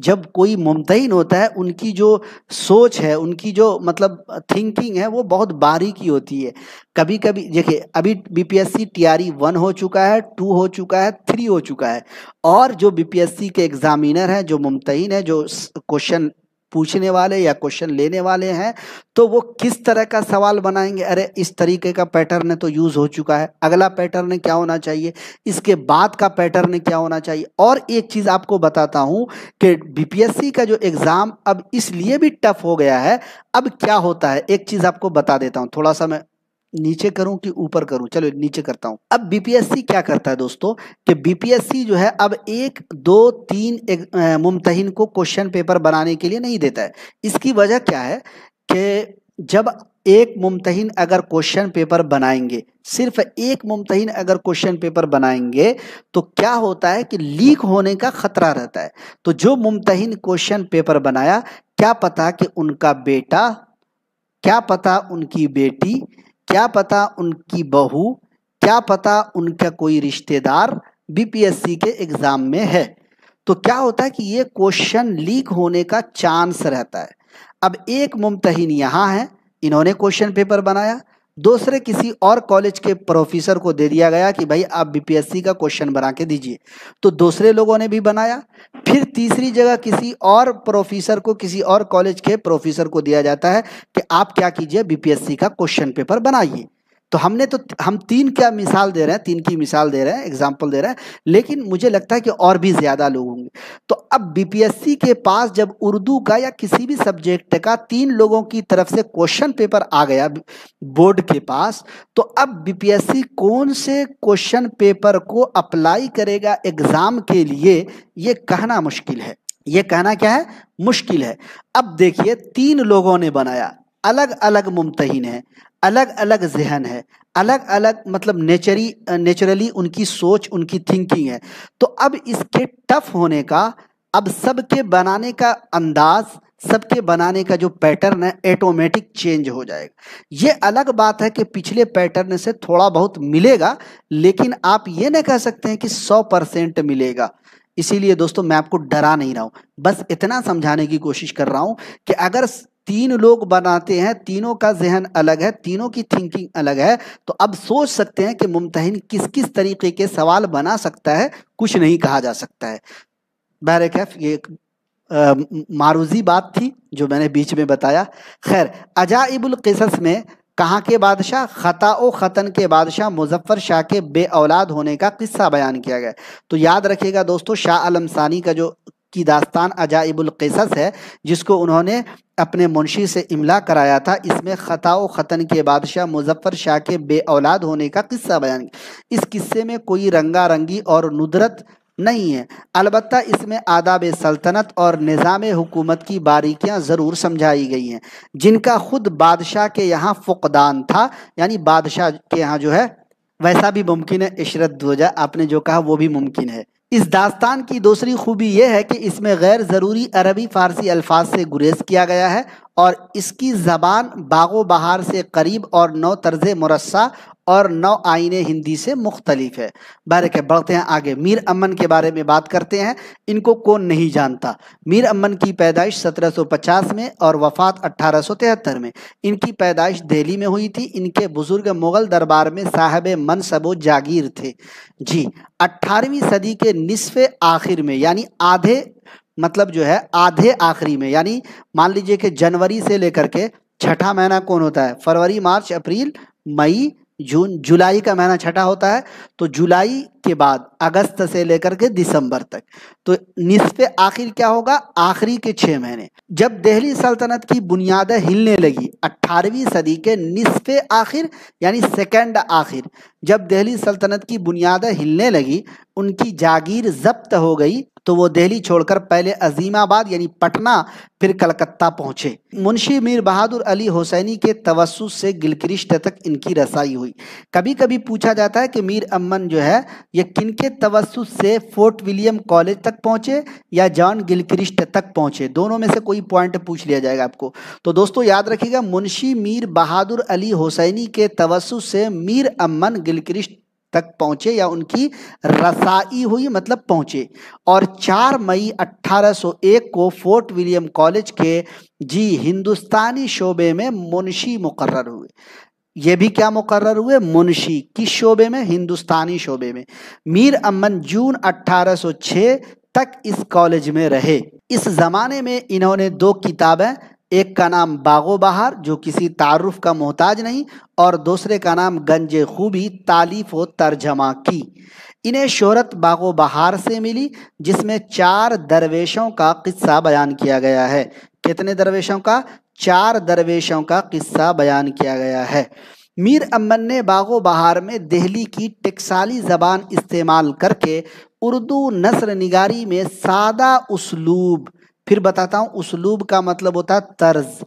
جب کوئی ممتحن ہوتا ہے ان کی جو سوچ ہے، ان کی جو مطلب تھنکنگ ہے وہ بہت باریکی ہوتی ہے. کبھی کبھی دیکھیے ابھی B P S C T R E 1 ہو چکا ہے، 2 ہو چکا ہے، 3 ہو چکا ہے، اور جو بی پی ایس سی کے ایگزامینر ہیں، جو ممتحن ہیں، جو کوشچن پوچھنے والے یا کوشچن لینے والے ہیں، تو وہ کس طرح کا سوال بنائیں گے. ارے اس طریقے کا پیٹرن تو یوز ہو چکا ہے، اگلا پیٹرن کیا ہونا چاہیے، اس کے بعد کا پیٹرن کیا ہونا چاہیے. اور ایک چیز آپ کو بتاتا ہوں کہ بی پی ایس سی کا جو ایگزام اب اس لیے بھی ٹف ہو گیا ہے. اب کیا ہوتا ہے ایک چیز آپ کو بتا دیتا ہوں، تھوڑا سا میں نیچے کروں کہ اوپر کروں، چلو نیچے کرتا ہوں. اب بی پی ایس سی کیا کرتا ہے دوستو کہ بی پی ایس سی جو ہے اب 1 2 3 ممتحن کو کوشچن پیپر بنانے کے لیے نہیں دیتا ہے. اس کی وجہ کیا ہے کہ جب ایک ممتحن اگر کوشچن پیپر بنائیں گے، صرف ایک ممتحن اگر کوشچن پیپر بنائیں گے تو کیا ہوتا ہے کہ لیک ہونے کا خطرہ رہتا ہے. تو جو ممتحن کوشچن پیپر بنایا، کیا پتا کہ ان کا بیٹا، کیا پتا ان کی بیٹی، کیا پتا ان کی بہو، کیا پتا ان کا کوئی رشتہ دار بی پی ایس سی کے ایگزام میں ہے. تو کیا ہوتا ہے کہ یہ کوشچن لیک ہونے کا چانس رہتا ہے. اب ایک ممتحن یہاں ہے، انہوں نے کوشچن پیپر بنایا، دوسرے کسی اور کالج کے پروفیسر کو دے دیا گیا کہ بھائی آپ بی پی ایس سی کا کوشچن بنا کے دیجئے، تو دوسرے لوگوں نے بھی بنایا. پھر تیسری جگہ کسی اور پروفیسر کو، کسی اور کالج کے پروفیسر کو دیا جاتا ہے کہ آپ کیا کیجئے، بی پی ایس سی کا کوشچن پیپر بنائیے. تو ہم 3 کیا مثال دے رہے ہیں، 3 کی مثال دے رہے ہیں، ایگزامپل دے رہے ہیں، لیکن مجھے لگتا ہے کہ اور بھی زیادہ لوگ ہوں گے. تو اب بی پی ایس سی کے پاس جب اردو کا یا کسی بھی سبجیکٹ کا 3 لوگوں کی طرف سے کوشچن پیپر آ گیا بورڈ کے پاس، تو اب بی پی ایس سی کون سے کوشچن پیپر کو اپلائی کرے گا ایگزام کے لیے، یہ کہنا مشکل ہے. یہ کہنا کیا ہے، مشکل ہے. اب دیکھیے 3 لوگوں نے بنایا، الگ الگ ممتحن ہیں، الگ الگ ذہن ہے، الگ الگ مطلب نیچرلی ان کی سوچ، ان کی تھنکنگ ہے. تو اب اس کے ٹف ہونے کا، اب سب کے بنانے کا انداز، سب کے بنانے کا جو پیٹرن ہے ایٹومیٹک چینج ہو جائے گا. یہ الگ بات ہے کہ پچھلے پیٹرن سے تھوڑا بہت ملے گا، لیکن آپ یہ نہ کہہ سکتے ہیں کہ 100% ملے گا. اسی لیے دوستو میں آپ کو ڈرا نہیں رہا ہوں، بس اتنا سمجھانے کی کوشش کر رہا ہوں کہ اگر 3 لوگ بناتے ہیں، تینوں کا ذہن الگ ہے، تینوں کی تھنکنگ الگ ہے، تو اب سوچ سکتے ہیں کہ ممتحن کس کس طریقے کے سوال بنا سکتا ہے، کچھ نہیں کہا جا سکتا ہے. بہرکیف یہ ایک معروضی بات تھی جو میں نے بیچ میں بتایا. خیر، عجائب القصص میں کہاں کے بادشاہ، خطا و ختن کے بادشاہ مظفر شاہ کے بے اولاد ہونے کا قصہ بیان کیا گیا. تو یاد رکھیے گا دوستو، شاہ عالم ثانی کا جو کی داستان عجائب القصص ہے، جس کو انہوں نے اپنے منشی سے املا کرایا تھا، اس میں خطا و ختن کے بادشاہ مظفر شاہ کے بے اولاد ہونے کا قصہ بیان کیا. اس قصے میں کوئی رنگا رنگی اور ندرت نہیں ہے، البتہ اس میں آداب سلطنت اور نظام حکومت کی باریکیاں ضرور سمجھائی گئی ہیں، جن کا خود بادشاہ کے یہاں فقدان تھا. یعنی بادشاہ کے یہاں جو ہے ویسا بھی ممکن ہے، عشرت دوجہ آپ نے جو کہا وہ بھی ممکن ہے. اس داستان کی دوسری خوبی یہ ہے کہ اس میں غیر ضروری عربی فارسی الفاظ سے گریز کیا گیا ہے، اور اس کی زبان باغ و بہار سے قریب اور نو طرز مرصع اور نو آئین ہندی سے مختلف ہے. بہرکیف بڑھتے ہیں آگے، میر امن کے بارے میں بات کرتے ہیں. ان کو کون نہیں جانتا. میر امن کی پیدائش 1750 میں اور وفات 1873 میں. ان کی پیدائش دہلی میں ہوئی تھی. ان کے بزرگ مغل دربار میں صاحب منصب و جاگیر تھے. جی، 18ویں صدی کے نصف آخر میں، یعنی آدھے مطلب جو ہے آدھے آخری میں، یعنی مان لیجئے کہ جنوری سے لے کر کے چھٹا مہینہ کون ہوتا ہے، فروری، مارچ، اپریل، مئی، جون، جولائی کا مہینہ چھٹا ہوتا ہے. تو جولائی کے بعد اگست سے لے کر کے دسمبر تک، تو نصف آخر کیا ہوگا، آخری کے 6 مہینے. جب دہلی سلطنت کی بنیادیں ہلنے لگی 18ویں صدی کے نصف آخر یعنی سیکنڈ آخر، جب دہلی سلطنت کی بنیادیں ہلنے لگی، ان کی جاگیر ضبط ہو گئی، تو وہ دہلی چھوڑ کر پہلے عظیم آباد یعنی پٹنہ، پھر کلکتہ پہنچے. منشی میر بہادر علی حسینی کے توسط سے گلگرشت تک ان کی رسائی ہوئی. کبھی کبھی پوچھا جاتا ہے کہ میر امن جو ہے یہ کن کے توسط سے فورٹ ولیم کالج تک پہنچے یا جان گلگرشت تک پہنچے، دونوں میں سے کوئی پوائنٹ پوچھ لیا جائے گا آپ کو. تو دوستو یاد رکھیے گا، منشی میر بہادر علی حسینی کے توسط سے میر امن گلگرشت تک پہنچے یا ان کی رسائی ہوئی مطلب پہنچے، اور 4 مئی 1801 کو فورٹ ولیم کالج کے ہندوستانی شعبے میں منشی مقرر ہوئے۔ یہ بھی کیا مقرر ہوئے؟ منشی۔ کس شعبے میں؟ ہندوستانی شعبے میں۔ میر امن جون 1806 تک اس کالج میں رہے۔ اس زمانے میں انہوں نے 2 کتابیں، ایک کا نام باغ و بہار جو کسی تعارف کا محتاج نہیں، اور دوسرے کا نام گنج خوبی تالیف و ترجمہ کی۔ انہیں شہرت باغ و بہار سے ملی جس میں 4 درویشوں کا قصہ بیان کیا گیا ہے۔ کتنے درویشوں کا؟ 4 درویشوں کا قصہ بیان کیا گیا ہے۔ میر امن نے باغ و بہار میں دہلی کی ٹکسالی زبان استعمال کر کے اردو نثر نگاری میں سادہ اسلوب، پھر بتاتا ہوں اسلوب کا مطلب ہوتا ہے طرز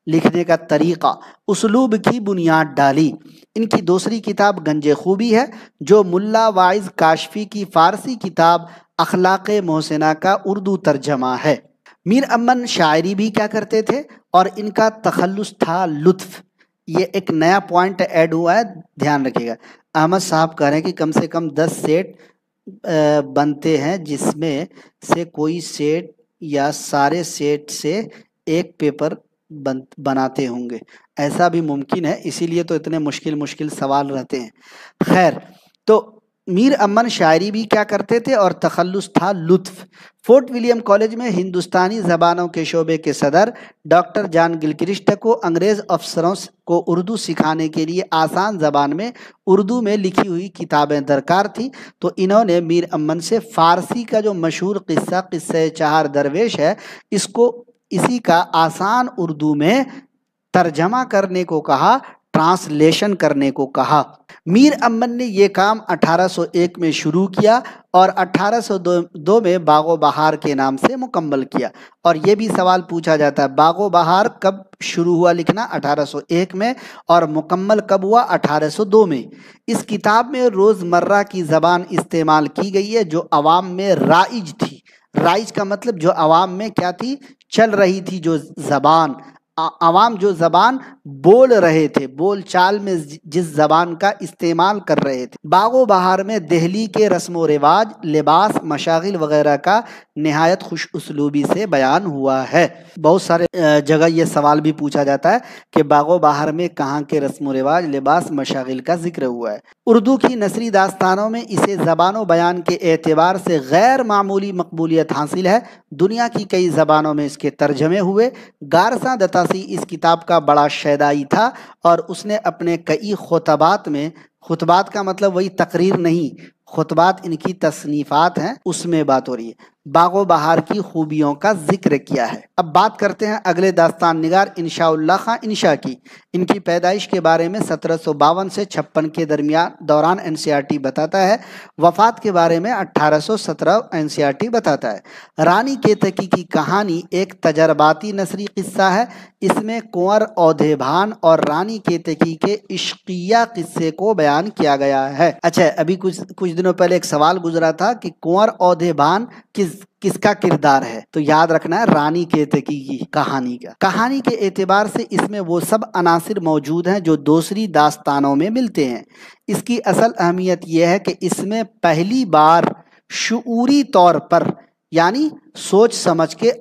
لکھنے کا طریقہ، اسلوب کی بنیاد ڈالی۔ ان کی دوسری کتاب گنج خوبی ہے جو ملا واعظ کاشفی کی فارسی کتاب اخلاق محسنہ کا اردو ترجمہ ہے۔ میر امن شاعری بھی کیا کرتے تھے، اور ان کا تخلص تھا لطف۔ یہ ایک نیا پوائنٹ ایڈ ہوا ہے، دھیان رکھیے گا۔ احمد صاحب کہہ رہے ہیں کہ کم سے کم 10 سیٹ بنتے ہیں جس میں سے کوئی سیٹ یا سارے سیٹ سے ایک پیپر بناتے ہوں گے، ایسا بھی ممکن ہے، اسی لیے تو اتنے مشکل سوال رہتے ہیں۔ خیر، تو میر امن شاعری بھی کیا کرتے تھے اور تخلص تھا لطف۔ فورٹ ولیم کالج میں ہندوستانی زبانوں کے شعبے کے صدر ڈاکٹر جان گلکرسٹ کو انگریز افسروں کو اردو سکھانے کے لیے آسان زبان میں اردو میں لکھی ہوئی کتابیں درکار تھی، تو انہوں نے میر امن سے فارسی کا جو مشہور قصہ 4 درویش ہے، اسی کا آسان اردو میں ترجمہ کرنے کو کہا، ٹرانسلیشن کرنے کو کہا۔ میر امن نے یہ کام 1801 میں شروع کیا اور 1802 میں باغ و بہار کے نام سے مکمل کیا۔ اور یہ بھی سوال پوچھا جاتا ہے، باغ و بہار کب شروع ہوا لکھنا؟ 1801 میں، اور مکمل کب ہوا؟ 1802 میں۔ اس کتاب میں روزمرہ کی زبان استعمال کی گئی ہے جو عوام میں رائج تھی۔ رائج کا مطلب جو عوام میں کیا تھی؟ چل رہی تھی جو زبان، عوام جو زبان بول رہے تھے، بول چال میں جس زبان کا استعمال کر رہے تھے۔ باغ و بہار میں دہلی کے رسم و رواج، لباس، مشاغل وغیرہ کا نہایت خوش اسلوبی سے بیان ہوا ہے۔ بہت سارے جگہ یہ سوال بھی پوچھا جاتا ہے کہ باغ و بہار میں کہاں کے رسم و رواج، لباس، مشاغل کا ذکر ہوا ہے۔ اردو کی نثری داستانوں میں اسے زبان و بیان کے اعتبار سے غیر معمولی مقبولیت حاصل ہے۔ دنیا کی کئی زبانوں میں اس کے ترجمے ہوئے۔ گارساں دتاسی اس کتاب کا بڑا شیدائی تھا اور اس نے اپنے کئی خطبات میں، خطبات کا مطلب وہی تقریر نہیں، خطبات ان کی تصنیفات ہیں، اس میں بات ہو رہی ہے، باغ و بہار کی خوبیوں کا ذکر کیا ہے۔ اب بات کرتے ہیں اگلے داستان نگار انشاء اللہ خان انشا کی۔ ان کی پیدائش کے بارے میں 1752 سے 56 کے دوران NCERT بتاتا ہے۔ وفات کے بارے میں 1817 NCERT بتاتا ہے۔ رانی کیتکی کی کہانی ایک تجرباتی نثری قصہ ہے۔ اس میں کنور اودھے بھان اور رانی کیتکی کے عشقیہ قصے کو بیان کیا گیا ہے۔ اچھا، ابھی کچھ دنوں پہلے ایک سوال گزرا تھا کہ کنور اودھے بھان کس کا کردار ہے، تو یاد رکھنا ہے رانی کیتکی کی کہانی کا۔ کہانی کے اعتبار سے اس میں وہ سب عناصر موجود ہیں جو دوسری داستانوں میں ملتے ہیں۔ اس کی اصل اہمیت یہ ہے کہ اس میں پہلی بار شعوری طور پر، یعنی سوچ سمجھ کے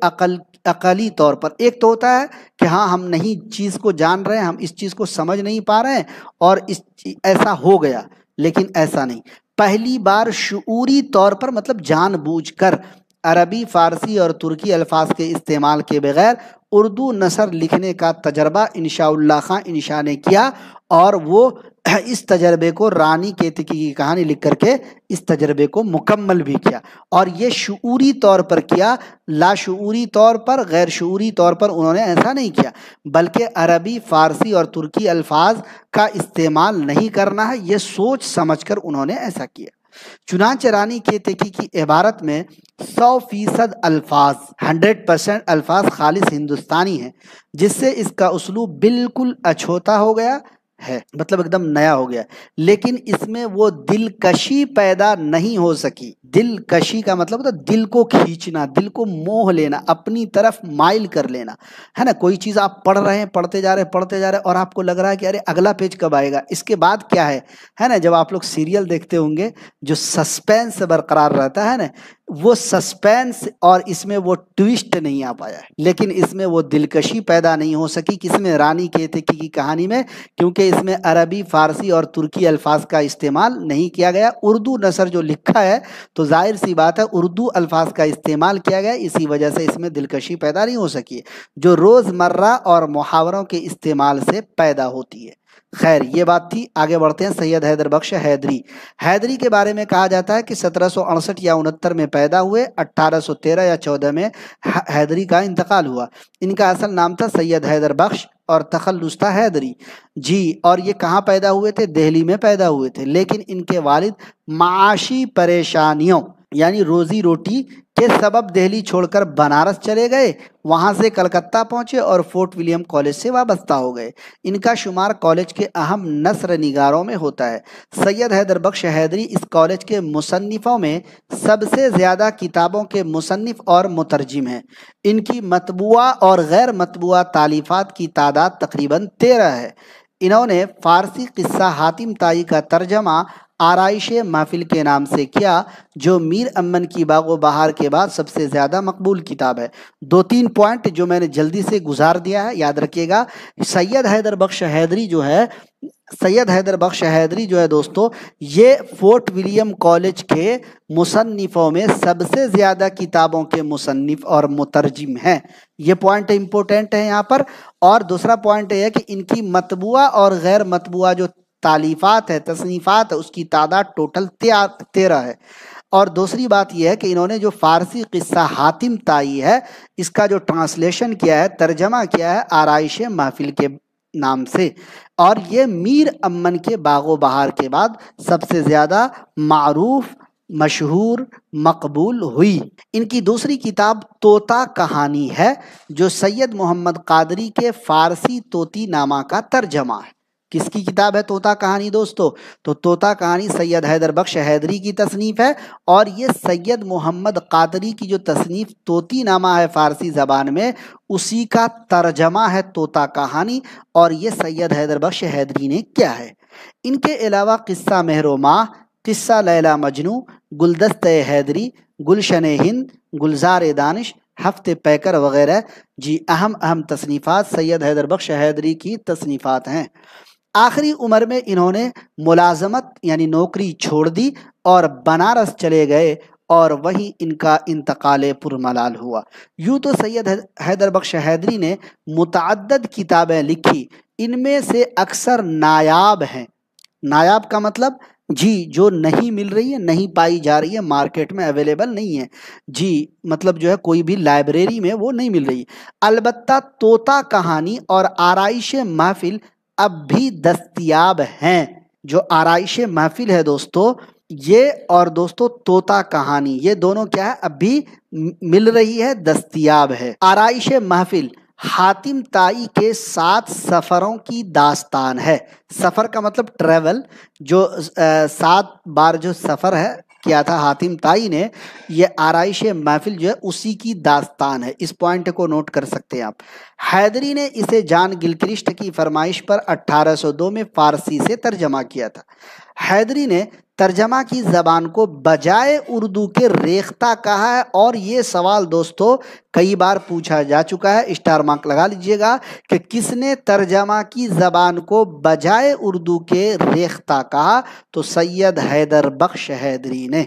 عقلی طور پر، ایک تو ہوتا ہے کہ ہاں ہم نہیں چیز کو جان رہے ہیں، ہم اس چیز کو سمجھ نہیں پا رہے ہیں اور ایسا ہو گیا، لیکن ایسا نہیں، پہلی بار شعوری طور پر مطلب جان بوجھ کر عربی، فارسی اور ترکی الفاظ کے استعمال کے بغیر اردو نثر لکھنے کا تجربہ انشاء اللہ خان انشا نے کیا، اور وہ اس تجربے کو رانی کیتکی کی کہانی لکھ کر کے اس تجربے کو مکمل بھی کیا، اور یہ شعوری طور پر کیا، لاشعوری طور پر، غیر شعوری طور پر انہوں نے ایسا نہیں کیا، بلکہ عربی، فارسی اور ترکی الفاظ کا استعمال نہیں کرنا ہے، یہ سوچ سمجھ کر انہوں نے ایسا کیا۔ چنانچہ رانی کیتکی کی عبارت میں 100% الفاظ، 100% الفاظ خالص ہندوستانی ہیں، جس سے اس کا اسلوب بالکل اچھوتا ہو گیا، ہے، مطلب ایک دم نیا ہو گیا، لیکن اس میں وہ دلکشی پیدا نہیں ہو سکی۔ دلکشی کا مطلب ہوتا ہے دل کو کھینچنا، دل کو موہ لینا، اپنی طرف مائل کر لینا، ہے نا۔ کوئی چیز آپ پڑھ رہے ہیں، پڑھتے جا رہے اور آپ کو لگ رہا ہے کہ ارے اگلا پیج کب آئے گا، اس کے بعد کیا ہے نا۔ جب آپ لوگ سیریل دیکھتے ہوں گے جو سسپینس برقرار رہتا ہے نا، وہ سسپینس اور اس میں وہ ٹویسٹ نہیں آ پایا ہے، لیکن اس میں وہ دلکشی پیدا نہیں ہو سکی۔ کس میں؟ رانی کیتکی کی کہانی میں، کیونکہ اس میں عربی، فارسی اور ترکی الفاظ کا استعمال نہیں کیا گیا۔ اردو نثر جو لکھا ہے تو ظاہر سی بات ہے اردو الفاظ کا استعمال کیا گیا، اسی وجہ سے اس میں دلکشی پیدا نہیں ہو سکی، جو روزمرہ اور محاوروں کے استعمال سے پیدا ہوتی ہے۔ خیر یہ بات تھی، آگے بڑھتے ہیں۔ سید حیدر بخش حیدری، حیدری کے بارے میں کہا جاتا ہے کہ 1768 یا 69 میں پیدا ہوئے، 1813 یا 14 میں حیدری کا انتقال ہوا۔ ان کا اصل نام تھا سید حیدر بخش اور تخلص تھا حیدری جی۔ اور یہ کہاں پیدا ہوئے تھے؟ دہلی میں پیدا ہوئے تھے، لیکن ان کے والد معاشی پریشانیوں یعنی روزی روٹی کے سبب دہلی چھوڑ کر بنارس چلے گئے، وہاں سے کلکتہ پہنچے اور فورٹ ولیم کالج سے وابستہ ہو گئے۔ ان کا شمار کالج کے اہم نثر نگاروں میں ہوتا ہے۔ سید حیدر بخش حیدری اس کالج کے مصنفوں میں سب سے زیادہ کتابوں کے مصنف اور مترجم ہیں۔ ان کی مطبوعہ اور غیر مطبوعہ تالیفات کی تعداد تقریباً 13 ہے۔ انہوں نے فارسی قصہ حاتم طائی کا ترجمہ آرائش محفل کے نام سے کیا، جو میر امن کی باغ و بہار کے بعد سب سے زیادہ مقبول کتاب ہے۔ 2-3 پوائنٹ جو میں نے جلدی سے گزار دیا ہے، یاد رکھیے گا۔ سید حیدر بخش حیدری جو ہے دوستو، یہ فورٹ ولیم کالج کے مصنفوں میں سب سے زیادہ کتابوں کے مصنف اور مترجم ہیں۔ یہ پوائنٹ امپورٹنٹ ہے یہاں پر۔ اور دوسرا پوائنٹ یہ ہے کہ ان کی مطبوعہ اور غیر مطبوعہ جو تالیفات ہے، تصنیفات ہے، اس کی تعداد ٹوٹل 13 ہے۔ اور دوسری بات یہ ہے کہ انہوں نے جو فارسی قصہ حاتم طائی ہے، اس کا جو ٹرانسلیشن کیا ہے، ترجمہ کیا ہے آرائش محفل کے نام سے، اور یہ میر امن کے باغ و بہار کے بعد سب سے زیادہ معروف، مشہور، مقبول ہوئی۔ ان کی دوسری کتاب طوطا کہانی ہے، جو سید محمد قادری کے فارسی طوطی نامہ کا ترجمہ ہے۔ کس کی کتاب ہے طوطا کہانی دوستو؟ تو طوطا کہانی سید حیدر بخش حیدری کی تصنیف ہے، اور یہ سید محمد قادری کی جو تصنیف طوطی نامہ ہے فارسی زبان میں، اسی کا ترجمہ ہے طوطا کہانی، اور یہ سید حیدر بخش حیدری نے کیا ہے۔ ان کے علاوہ قصہ مہر و ماہ، قصہ لیلا مجنوں، گلدستہ حیدری، گلشن ہند، گلزار دانش، ہفتے پیکر وغیرہ جی اہم تصنیفات سید حیدر بخش حیدری کی تصنیفات ہیں۔ آخری عمر میں انہوں نے ملازمت یعنی نوکری چھوڑ دی اور بنارس چلے گئے، اور وہیں ان کا انتقال پرملال ہوا۔ یوں تو سید حیدر بخش حیدری نے متعدد کتابیں لکھی، ان میں سے اکثر نایاب ہیں۔ نایاب کا مطلب جی جو نہیں مل رہی ہے، نہیں پائی جا رہی ہے، مارکیٹ میں اویلیبل نہیں ہے جی، مطلب جو ہے کوئی بھی لائبریری میں وہ نہیں مل رہی۔ البتہ طوطا کہانی اور آرائش محفل اب بھی دستیاب ہیں۔ جو آرائش محفل ہے دوستو، یہ اور دوستو طوطا کہانی، یہ دونوں کیا ہے؟ اب بھی مل رہی ہے، دستیاب ہے۔ آرائش محفل حاتم طائی کے 7 سفروں کی داستان ہے۔ سفر کا مطلب ٹریول، جو 7 بار جو سفر ہے کیا تھا حاتم طائی نے، یہ آرائش محفل جو ہے اسی کی داستان ہے۔ اس پوائنٹ کو نوٹ کر سکتے ہیں آپ۔ حیدری نے اسے جان گلکرسٹ کی فرمائش پر 1802 میں فارسی سے ترجمہ کیا تھا۔ حیدری نے ترجمہ کی زبان کو بجائے اردو کے ریختہ کہا ہے، اور یہ سوال دوستو کئی بار پوچھا جا چکا ہے، اسٹار مارک لگا لیجئے گا کہ کس نے ترجمہ کی زبان کو بجائے اردو کے ریختہ کہا؟ تو سید حیدر بخش حیدری نے۔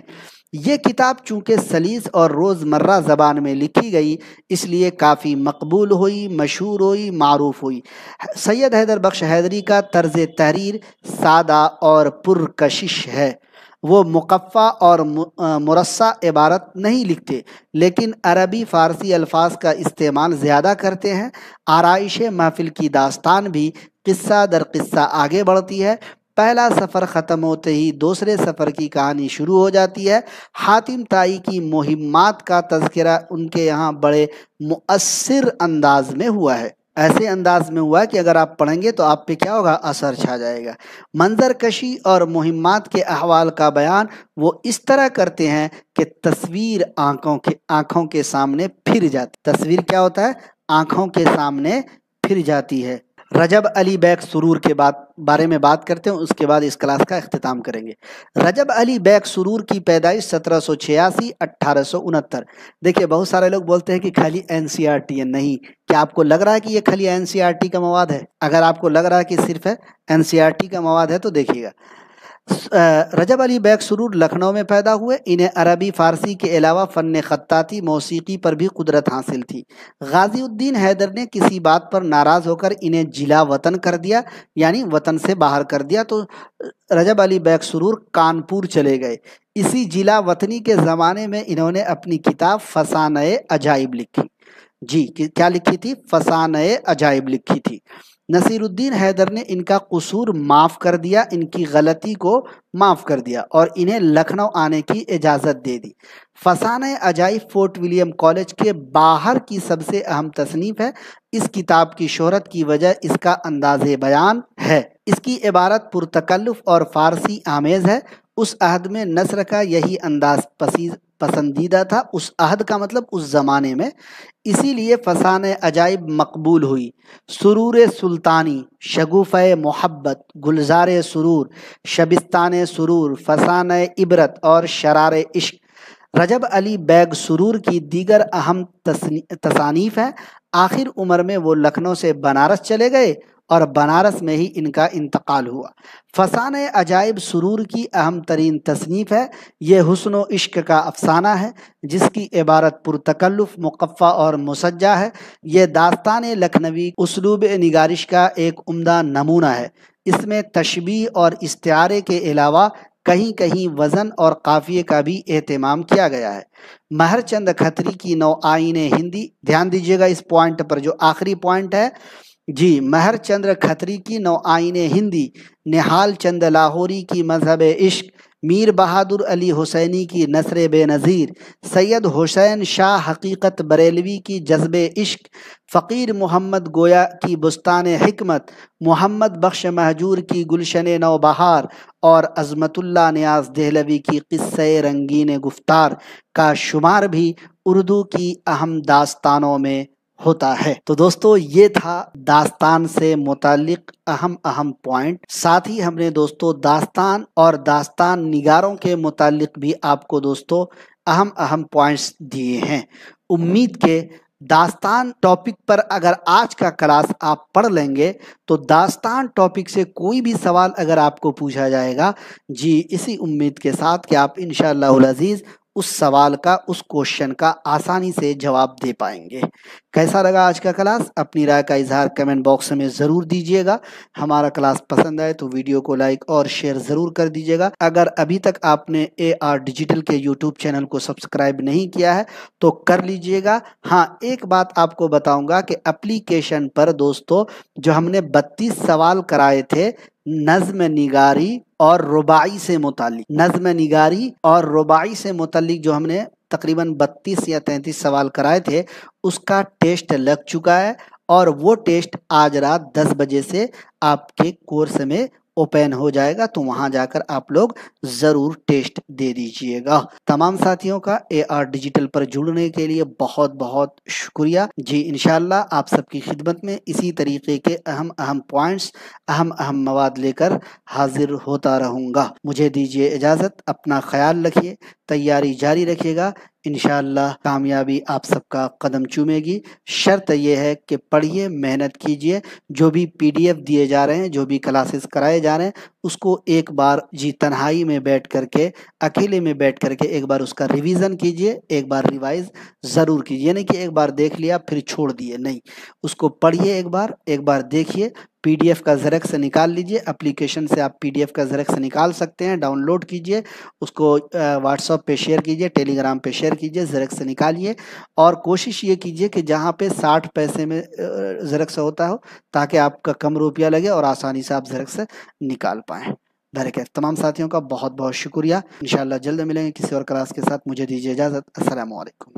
یہ کتاب چونکہ سلیس اور روزمرہ زبان میں لکھی گئی، اس لیے کافی مقبول ہوئی، مشہور ہوئی، معروف ہوئی۔ سید حیدر بخش حیدری کا طرز تحریر سادہ اور پرکشش ہے۔ وہ مقفع اور مرصع عبارت نہیں لکھتے، لیکن عربی فارسی الفاظ کا استعمال زیادہ کرتے ہیں۔ آرائش محفل کی داستان بھی قصہ در قصہ آگے بڑھتی ہے۔ پہلا سفر ختم ہوتے ہی دوسرے سفر کی کہانی شروع ہو جاتی ہے۔ حاتم طائی کی مہمات کا تذکرہ ان کے یہاں بڑے مؤثر انداز میں ہوا ہے۔ ایسے انداز میں ہوا کہ اگر آپ پڑھیں گے تو آپ پہ کیا ہوگا، اثر چھا جائے گا۔ منظر کشی اور مہمات کے احوال کا بیان وہ اس طرح کرتے ہیں کہ تصویر آنکھوں کے سامنے پھر جاتی، تصویر کیا ہوتا ہے، آنکھوں کے سامنے پھر جاتی ہے۔ رجب علی بیگ سرور کے بارے میں بات کرتے ہیں، اس کے بعد اس کلاس کا اختتام کریں گے۔ رجب علی بیگ سرور کی پیدائش 1786 1869۔ دیکھیے بہت سارے لوگ بولتے ہیں کہ خالی NCERT ہے، نہیں، کیا آپ کو لگ رہا ہے کہ یہ خالی NCERT کا مواد ہے؟ اگر آپ کو لگ رہا ہے کہ صرف NCERT کا مواد ہے تو دیکھیے گا، رجب علی بیگ سرور لکھنؤ میں پیدا ہوئے۔ انہیں عربی فارسی کے علاوہ فن خطاطی موسیقی پر بھی قدرت حاصل تھی۔ غازی الدین حیدر نے کسی بات پر ناراض ہو کر انہیں جلا وطن کر دیا، یعنی وطن سے باہر کر دیا، تو رجب علی بیگ سرور کانپور چلے گئے۔ اسی جلا وطنی کے زمانے میں انہوں نے اپنی کتاب فسانۂ عجائب لکھی۔ جی کیا لکھی تھی؟ فسانۂ عجائب لکھی تھی۔ نصیر الدین حیدر نے ان کا قصور معاف کر دیا، ان کی غلطی کو معاف کر دیا اور انہیں لکھنؤ آنے کی اجازت دے دی۔ فسانۂ عجائب فورٹ ولیم کالج کے باہر کی سب سے اہم تصنیف ہے۔ اس کتاب کی شہرت کی وجہ اس کا انداز بیان ہے۔ اس کی عبارت پرتکلف اور فارسی آمیز ہے۔ اس عہد میں نثر کا یہی انداز پسندیدہ تھا، اس عہد کا مطلب اس زمانے میں، اسی لیے فسانۂ عجائب مقبول ہوئی۔ سرور سلطانی، شگوفۂ محبت، گلزار سرور، شبستان سرور، فسانۂ عبرت اور شرار عشق رجب علی بیگ سرور کی دیگر اہم تصانیف ہیں۔ آخر عمر میں وہ لکھنؤ سے بنارس چلے گئے اور بنارس میں ہی ان کا انتقال ہوا۔ فسانۂ عجائب سرور کی اہم ترین تصنیف ہے۔ یہ حسن و عشق کا افسانہ ہے جس کی عبارت پرتکلف، مقفع اور مسجع ہے۔ یہ داستان لکھنوی اسلوب نگارش کا ایک عمدہ نمونہ ہے۔ اس میں تشبیہ اور استعارے کے علاوہ کہیں کہیں وزن اور قافیے کا بھی اہتمام کیا گیا ہے۔ مہر چند کھتری کی نو آئین ہندی، دھیان دیجیے گا اس پوائنٹ پر جو آخری پوائنٹ ہے، جی، مہر چندر کھتری کی نو آئین ہندی، نہال چند لاہوری کی مذہب عشق، میر بہادر علی حسینی کی نثر بے نظیر، سید حسین شاہ حقیقت بریلوی کی جذب عشق، فقیر محمد گویا کی بستان حکمت، محمد بخش مہجور کی گلشن نوبہار اور عظمت اللہ نیاز دہلوی کی قصہ رنگین گفتار کا شمار بھی اردو کی اہم داستانوں میں ہوتا ہے۔ تو دوستو یہ تھا داستان سے متعلق اہم پوائنٹ۔ ساتھ ہی ہم نے دوستو داستان اور داستان نگاروں کے متعلق بھی آپ کو دوستو اہم پوائنٹس دیے ہیں۔ امید کے داستان ٹاپک پر اگر آج کا کلاس آپ پڑھ لیں گے تو داستان ٹاپک سے کوئی بھی سوال اگر آپ کو پوچھا جائے گا، جی اسی امید کے ساتھ کہ آپ انشاءاللہ العزیز اس سوال کا، اس کوشچن کا آسانی سے جواب دے پائیں گے۔ کیسا لگا آج کا کلاس؟ اپنی رائے کا اظہار کمنٹ باکس میں ضرور دیجیے گا۔ ہمارا کلاس پسند آئے تو ویڈیو کو لائک اور شیئر ضرور کر دیجیے گا۔ اگر ابھی تک آپ نے AR ڈیجیٹل کے یوٹیوب چینل کو سبسکرائب نہیں کیا ہے تو کر لیجیے گا۔ ہاں ایک بات آپ کو بتاؤں گا کہ اپلیکیشن پر دوستو جو ہم نے 32 سوال کرائے تھے نظم نگاری اور رباعی سے متعلق، نظم نگاری اور رباعی سے متعلق جو ہم نے تقریباً 32 یا 33 سوال کرائے تھے، اس کا ٹیسٹ لگ چکا ہے اور وہ ٹیسٹ آج رات 10 بجے سے آپ کے کورس میں اوپن ہو جائے گا، تو وہاں جا کر آپ لوگ ضرور ٹیسٹ دے دیجئے گا۔ تمام ساتھیوں کا AR ڈیجیٹل پر جڑنے کے لیے بہت بہت شکریہ۔ جی انشاءاللہ آپ سب کی خدمت میں اسی طریقے کے اہم پوائنٹس، اہم مواد لے کر حاضر ہوتا رہوں گا۔ مجھے دیجیے اجازت، اپنا خیال رکھیے، تیاری جاری رکھیے گا، انشاءاللہ کامیابی آپ سب کا قدم چومے گی۔ شرط یہ ہے کہ پڑھیے، محنت کیجیے، جو بھی PDF دیے جا رہے ہیں، جو بھی کلاسز کرائے جا رہے ہیں، اس کو ایک بار تنہائی میں بیٹھ کر کے، اکیلے میں بیٹھ کر کے ایک بار اس کا ریویژن کیجیے، ایک بار ریوائز ضرور کیجیے۔ نہیں کہ ایک بار دیکھ لیا پھر چھوڑ دیے، نہیں، اس کو پڑھیے، ایک بار دیکھیے، PDF کا زیروکس نکال لیجیے، اپلیکیشن سے آپ PDF کا زیروکس نکال سکتے ہیں، ڈاؤن لوڈ کیجیے، اس کو واٹس ایپ پہ شیئر کیجیے، ٹیلی گرام پہ شیئر کیجیے، زیروکس نکالیے، اور کوشش یہ کیجیے کہ جہاں پہ 60 پیسے میں زیروکس ہوتا ہو تاکہ آپ کا کم روپیہ لگے اور آسانی سے آپ زیروکس نکال پائیں۔ تمام ساتھیوں کا بہت بہت شکریہ۔ انشاءاللہ جلد ملیں گے کسی اور کلاس کے ساتھ۔ مجھے دیجیے اجازت، السلام علیکم۔